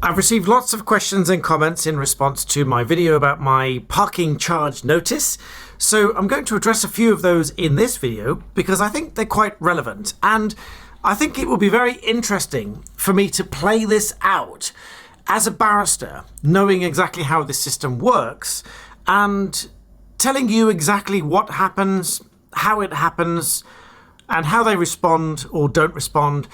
I've received lots of questions and comments in response to my video about my parking charge notice, so I'm going to address a few of those in this video because I think they're quite relevant, and I think it will be very interesting for me to play this out as a barrister, knowing exactly how this system works and telling you exactly what happens, how it happens, and how they respond or don't respond,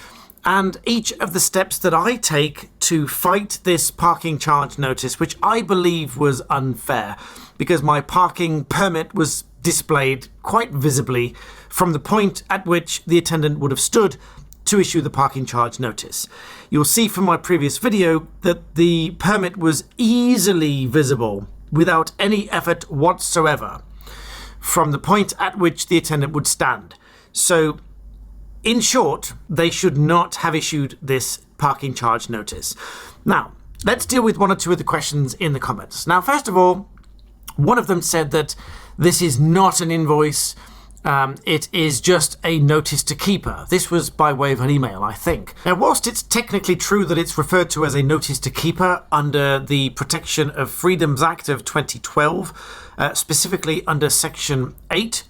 and each of the steps that I take to fight this parking charge notice, which I believe was unfair because my parking permit was displayed quite visibly from the point at which the attendant would have stood to issue the parking charge notice. You'll see from my previous video that the permit was easily visible without any effort whatsoever from the point at which the attendant would stand. So, in short, they should not have issued this parking charge notice. Now, let's deal with one or two of the questions in the comments. Now, first of all, one of them said that this is not an invoice, it is just a notice to keeper. This was by way of an email, I think. Now, whilst it's technically true that it's referred to as a notice to keeper under the Protection of Freedoms Act of 2012, specifically under Section 8,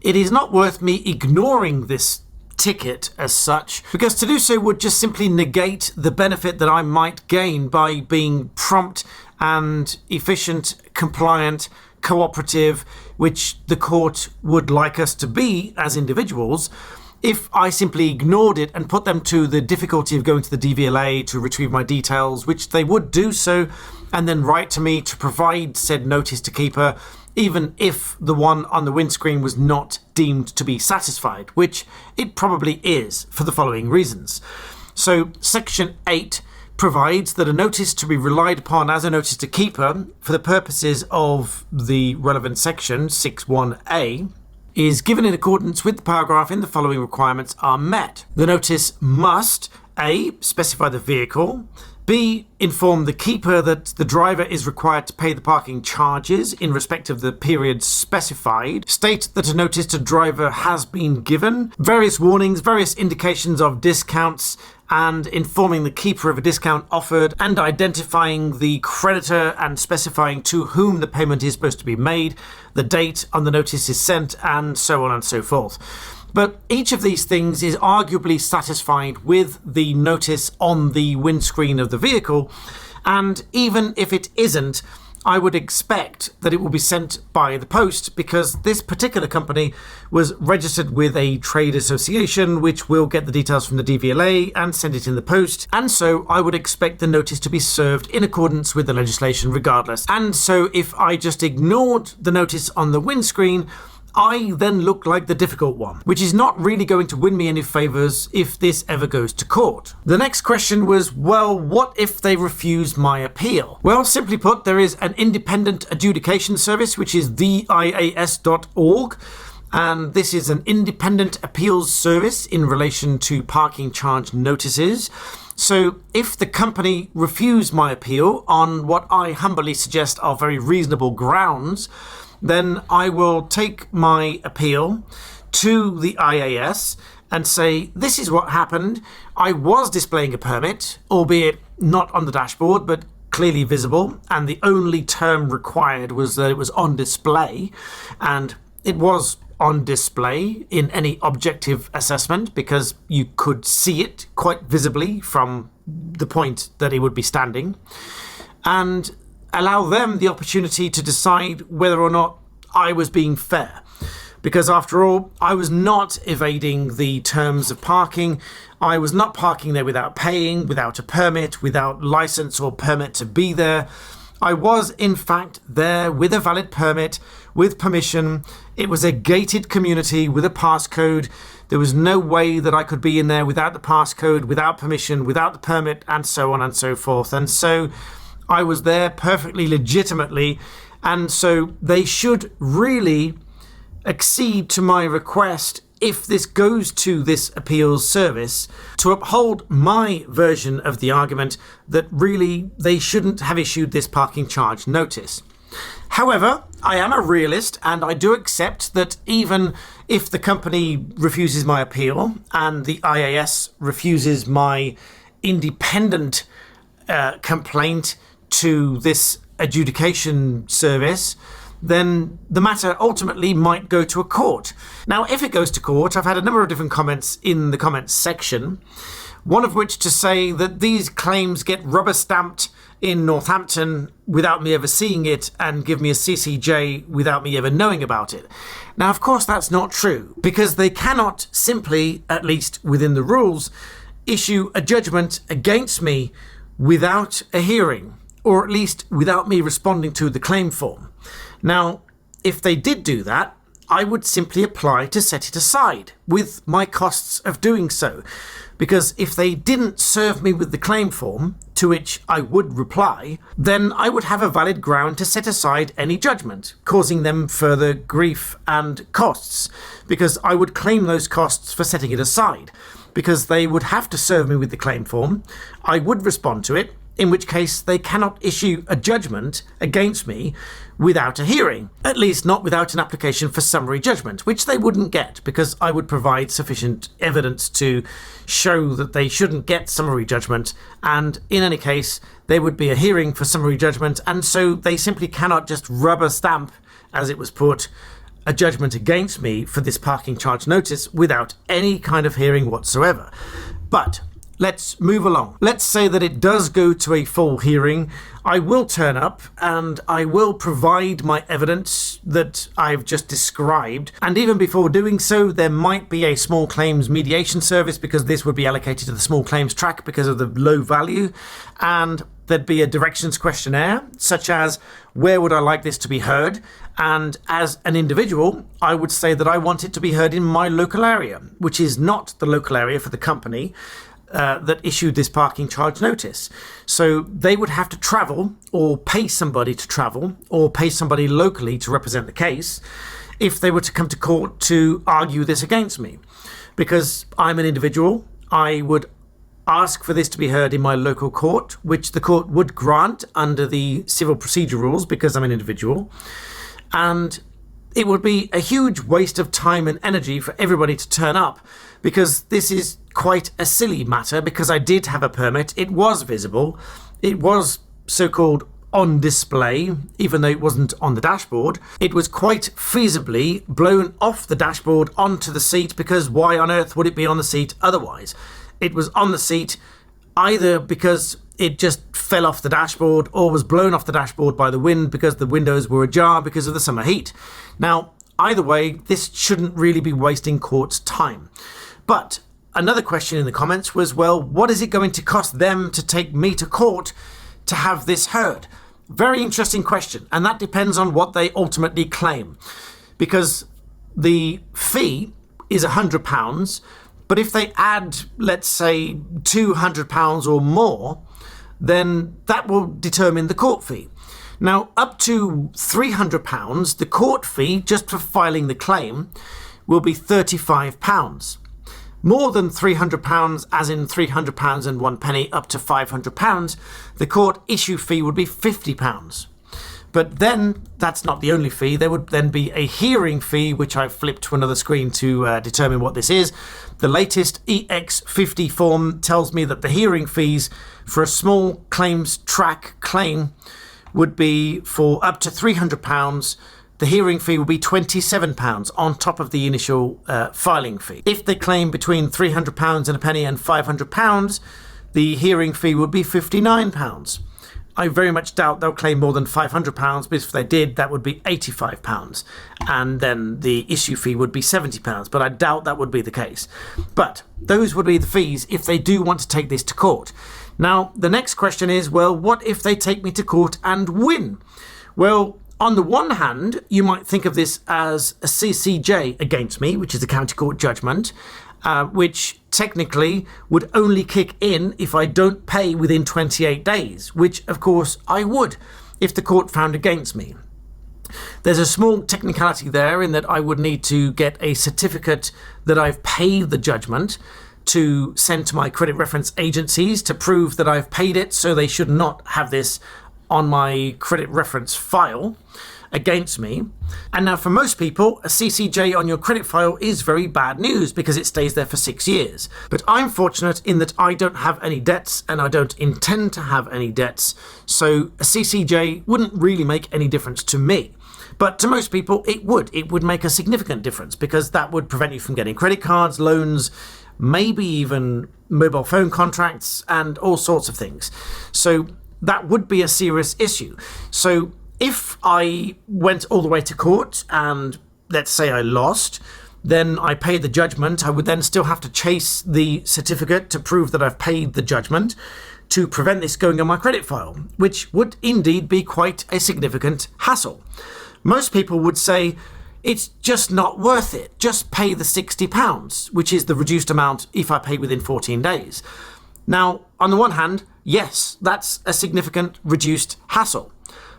it is not worth me ignoring this ticket as such, because to do so would just simply negate the benefit that I might gain by being prompt and efficient, compliant, cooperative, which the court would like us to be as individuals, if I simply ignored it and put them to the difficulty of going to the DVLA to retrieve my details, which they would do so, and then write to me to provide said notice to keeper, even if the one on the windscreen was not deemed to be satisfied, which it probably is for the following reasons. So Section 8 provides that a notice to be relied upon as a notice to keeper for the purposes of the relevant section, 6.1a, is given in accordance with the paragraph in the following requirements are met. The notice must A. specify the vehicle, B. inform the keeper that the driver is required to pay the parking charges in respect of the period specified, state that a notice to driver has been given, various warnings, various indications of discounts, and informing the keeper of a discount offered, and identifying the creditor and specifying to whom the payment is supposed to be made, the date on the notice is sent, and so on and so forth. But each of these things is arguably satisfied with the notice on the windscreen of the vehicle, and even if it isn't, I would expect that it will be sent by the post because this particular company was registered with a trade association which will get the details from the DVLA and send it in the post, and so I would expect the notice to be served in accordance with the legislation regardless. And so if I just ignored the notice on the windscreen, I then look like the difficult one, which is not really going to win me any favours if this ever goes to court. The next question was, well, what if they refuse my appeal? Well, simply put, there is an independent adjudication service, which is theias.org, and this is an independent appeals service in relation to parking charge notices. So if the company refuse my appeal on what I humbly suggest are very reasonable grounds, then I will take my appeal to the IAS and say, this is what happened. I was displaying a permit, albeit not on the dashboard, but clearly visible, and the only term required was that it was on display, and it was on display in any objective assessment because you could see it quite visibly from the point that it would be standing, and allow them the opportunity to decide whether or not I was being fair. Because after all, I was not evading the terms of parking. I was not parking there without paying, without a permit, without license or permit to be there. I was, in fact, there with a valid permit, with permission. It was a gated community with a passcode. There was no way that I could be in there without the passcode, without permission, without the permit, and so on and so forth. And so I was there perfectly legitimately, and so they should really accede to my request if this goes to this appeals service to uphold my version of the argument that really they shouldn't have issued this parking charge notice. However, I am a realist and I do accept that even if the company refuses my appeal and the IAS refuses my independent complaint to this adjudication service, then the matter ultimately might go to a court. Now, if it goes to court, I've had a number of different comments in the comments section, one of which to say that these claims get rubber stamped in Northampton without me ever seeing it and give me a CCJ without me ever knowing about it. Now, of course, that's not true, because they cannot simply, at least within the rules, issue a judgment against me without a hearing, or at least without me responding to the claim form. Now, if they did do that, I would simply apply to set it aside with my costs of doing so. Because if they didn't serve me with the claim form, to which I would reply, then I would have a valid ground to set aside any judgment, causing them further grief and costs, because I would claim those costs for setting it aside, because they would have to serve me with the claim form, I would respond to it, in which case they cannot issue a judgment against me without a hearing, at least not without an application for summary judgment, which they wouldn't get because I would provide sufficient evidence to show that they shouldn't get summary judgment, and in any case there would be a hearing for summary judgment, and so they simply cannot just rubber stamp, as it was put, a judgment against me for this parking charge notice without any kind of hearing whatsoever. But let's move along. Let's say that it does go to a full hearing. I will turn up and I will provide my evidence that I've just described. And even before doing so, there might be a small claims mediation service, because this would be allocated to the small claims track because of the low value. And there'd be a directions questionnaire, such as, where would I like this to be heard? And as an individual, I would say that I want it to be heard in my local area, which is not the local area for the company that issued this parking charge notice. So they would have to travel, or pay somebody to travel, or pay somebody locally to represent the case if they were to come to court to argue this against me. Because I'm an individual, I would ask for this to be heard in my local court, which the court would grant under the civil procedure rules because I'm an individual. And it would be a huge waste of time and energy for everybody to turn up, because this is quite a silly matter, because I did have a permit, it was visible, it was so-called on display, even though it wasn't on the dashboard. It was quite feasibly blown off the dashboard onto the seat, because why on earth would it be on the seat otherwise? It was on the seat either because it just fell off the dashboard, or was blown off the dashboard by the wind because the windows were ajar because of the summer heat. Now, either way, this shouldn't really be wasting court's time. But another question in the comments was, well, what is it going to cost them to take me to court to have this heard? Very interesting question, and that depends on what they ultimately claim. Because the fee is £100, but if they add, let's say, £200 or more, then that will determine the court fee. Now, up to £300, the court fee, just for filing the claim, will be £35. More than £300, as in £300 and 1 penny, up to £500, the court issue fee would be £50. But then, that's not the only fee. There would then be a hearing fee, which I've flipped to another screen to determine what this is. The latest EX50 form tells me that the hearing fees for a small claims track claim would be for up to £300. The hearing fee will be £27 on top of the initial filing fee. If they claim between £300 and a penny and £500, the hearing fee would be £59. I very much doubt they'll claim more than £500, but if they did, that would be £85. And then the issue fee would be £70, but I doubt that would be the case. But those would be the fees if they do want to take this to court. Now, the next question is, well, what if they take me to court and win? Well, on the one hand, you might think of this as a CCJ against me, which is a county court judgment, which technically would only kick in if I don't pay within 28 days, which of course I would if the court found against me. There's a small technicality there in that I would need to get a certificate that I've paid the judgment to send to my credit reference agencies to prove that I've paid it, so they should not have this on my credit reference file. against me. And now for most people, a CCJ on your credit file is very bad news because it stays there for 6 years. But I'm fortunate in that I don't have any debts and I don't intend to have any debts, so a CCJ wouldn't really make any difference to me. But to most people, it would. It would make a significant difference because that would prevent you from getting credit cards, loans, maybe even mobile phone contracts and all sorts of things. So that would be a serious issue. So if I went all the way to court and let's say I lost, then I paid the judgment, I would then still have to chase the certificate to prove that I've paid the judgment to prevent this going on my credit file, which would indeed be quite a significant hassle. Most people would say, it's just not worth it. Just pay the £60, which is the reduced amount if I pay within 14 days. Now, on the one hand, yes, that's a significant reduced hassle.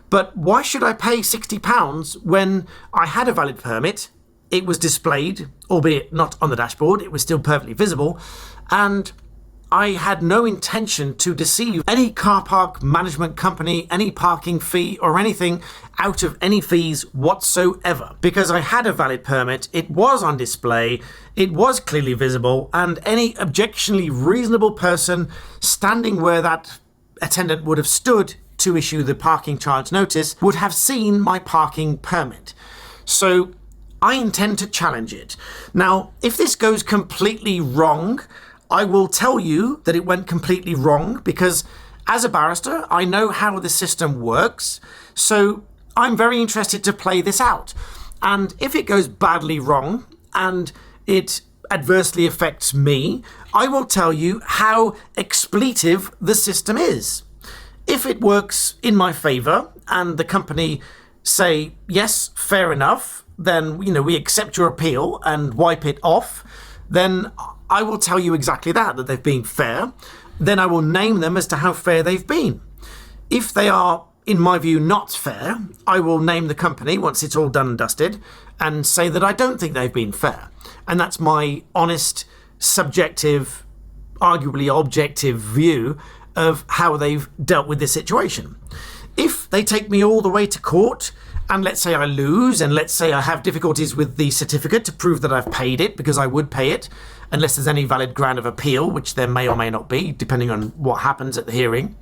But why should I pay £60 when I had a valid permit, it was displayed, albeit not on the dashboard, it was still perfectly visible, and I had no intention to deceive any car park management company, any parking fee or anything out of any fees whatsoever. Because I had a valid permit, it was on display, it was clearly visible, and any objectionably reasonable person standing where that attendant would have stood to issue the parking charge notice would have seen my parking permit. So I intend to challenge it. Now, if this goes completely wrong, I will tell you that it went completely wrong because as a barrister, I know how the system works. So I'm very interested to play this out. And if it goes badly wrong and it adversely affects me, I will tell you how expletive the system is. If it works in my favor and the company say, yes, fair enough, then, we accept your appeal and wipe it off, then I will tell you exactly that they've been fair. Then I will name them as to how fair they've been. If they are, in my view, not fair, I will name the company once it's all done and dusted and say that I don't think they've been fair. And that's my honest, subjective, arguably objective view of how they've dealt with this situation. If they take me all the way to court, and let's say I lose, and let's say I have difficulties with the certificate to prove that I've paid it, because I would pay it, unless there's any valid ground of appeal, which there may or may not be, depending on what happens at the hearing.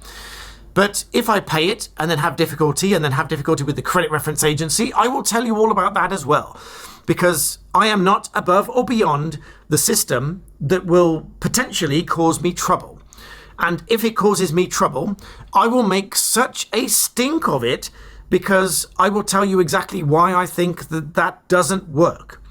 But if I pay it, and then have difficulty with the credit reference agency, I will tell you all about that as well. Because I am not above or beyond the system that will potentially cause me trouble. And if it causes me trouble, I will make such a stink of it because I will tell you exactly why I think that doesn't work.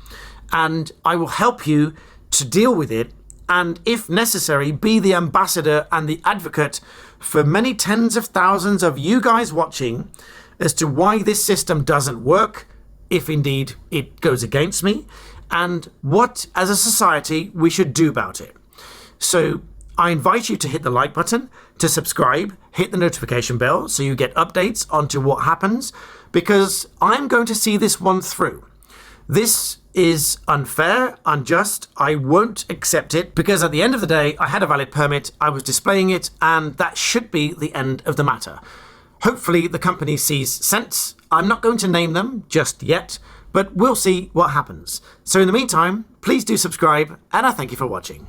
And I will help you to deal with it and, if necessary, be the ambassador and the advocate for many tens of thousands of you guys watching as to why this system doesn't work, if indeed it goes against me, and what, as a society, we should do about it. So I invite you to hit the like button, to subscribe, hit the notification bell so you get updates onto what happens, because I'm going to see this one through. This is unfair, unjust. I won't accept it because at the end of the day, I had a valid permit, I was displaying it, and that should be the end of the matter. Hopefully the company sees sense. I'm not going to name them just yet, but we'll see what happens. So in the meantime, please do subscribe, and I thank you for watching.